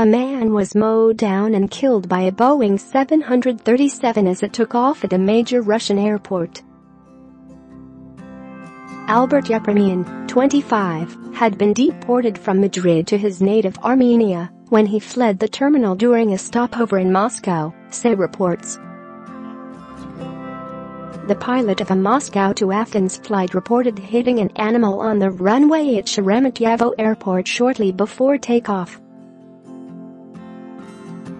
A man was mowed down and killed by a Boeing 737 as it took off at a major Russian airport. Albert Yepremian, 25, had been deported from Madrid to his native Armenia when he fled the terminal during a stopover in Moscow, say reports. The pilot of a Moscow to Athens flight reported hitting an animal on the runway at Sheremetyevo Airport shortly before takeoff.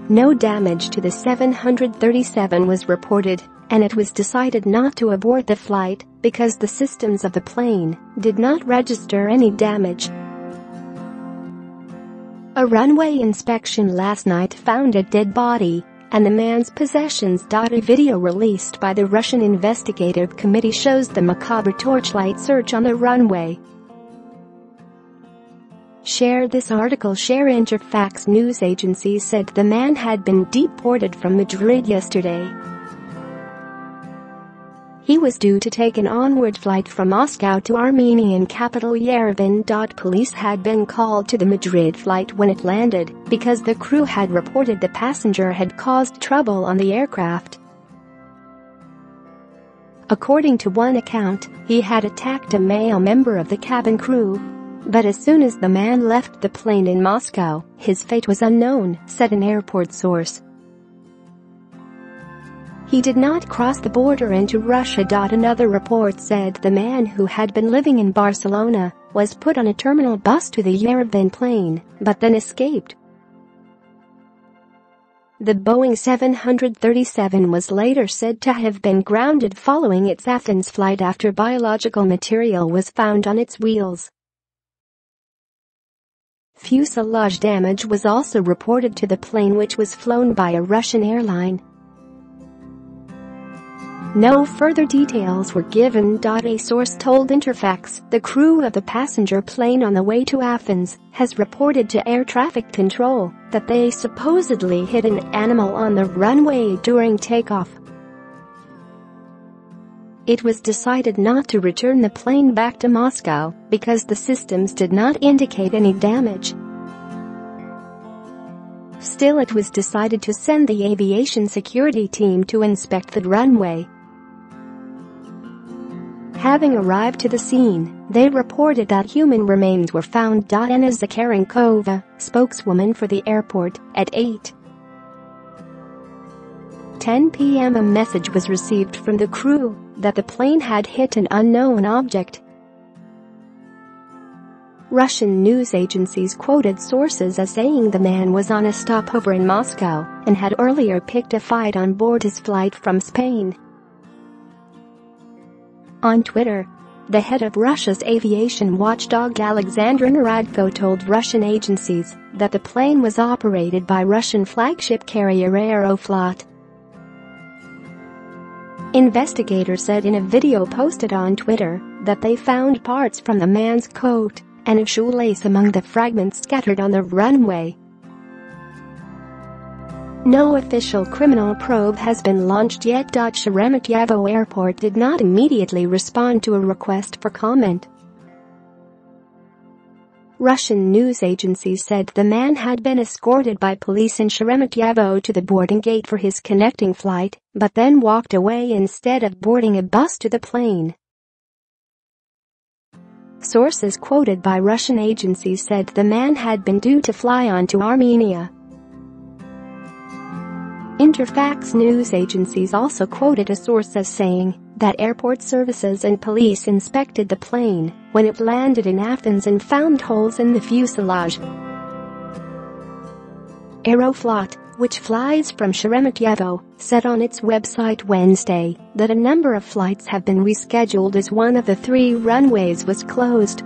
No damage to the 737 was reported, and it was decided not to abort the flight because the systems of the plane did not register any damage. A runway inspection last night found a dead body and the man's possessions. A video released by the Russian Investigative Committee shows the macabre torchlight search on the runway. Share this article. Share. Interfax news agency said the man had been deported from Madrid yesterday. He was due to take an onward flight from Moscow to Armenian capital Yerevan. Police had been called to the Madrid flight when it landed because the crew had reported the passenger had caused trouble on the aircraft. According to one account, he had attacked a male member of the cabin crew. But as soon as the man left the plane in Moscow, his fate was unknown, said an airport source. He did not cross the border into Russia. Another report said the man, who had been living in Barcelona, was put on a terminal bus to the Yerevan plane, but then escaped. The Boeing 737 was later said to have been grounded following its Athens flight after biological material was found on its wheels. Fuselage damage was also reported to the plane, which was flown by a Russian airline. No further details were given. A source told Interfax the crew of the passenger plane on the way to Athens has reported to air traffic control that they supposedly hit an animal on the runway during takeoff. It was decided not to return the plane back to Moscow because the systems did not indicate any damage. Still, it was decided to send the aviation security team to inspect the runway. Having arrived to the scene, they reported that human remains were found. Anna Zakharenkova, spokeswoman for the airport, at 8:10 p.m. a message was received from the crew that the plane had hit an unknown object. Russian news agencies quoted sources as saying the man was on a stopover in Moscow and had earlier picked a fight on board his flight from Spain. On Twitter, the head of Russia's aviation watchdog Alexander Naradko told Russian agencies that the plane was operated by Russian flagship carrier Aeroflot. Investigators said in a video posted on Twitter that they found parts from the man's coat and a shoelace among the fragments scattered on the runway. No official criminal probe has been launched yet. Sheremetyevo Airport did not immediately respond to a request for comment. Russian news agencies said the man had been escorted by police in Sheremetyevo to the boarding gate for his connecting flight, but then walked away instead of boarding a bus to the plane. Sources quoted by Russian agencies said the man had been due to fly on to Armenia. Interfax news agencies also quoted a source as saying that airport services and police inspected the plane when it landed in Athens and found holes in the fuselage. Aeroflot, which flies from Sheremetyevo, said on its website Wednesday that a number of flights have been rescheduled as one of the 3 runways was closed.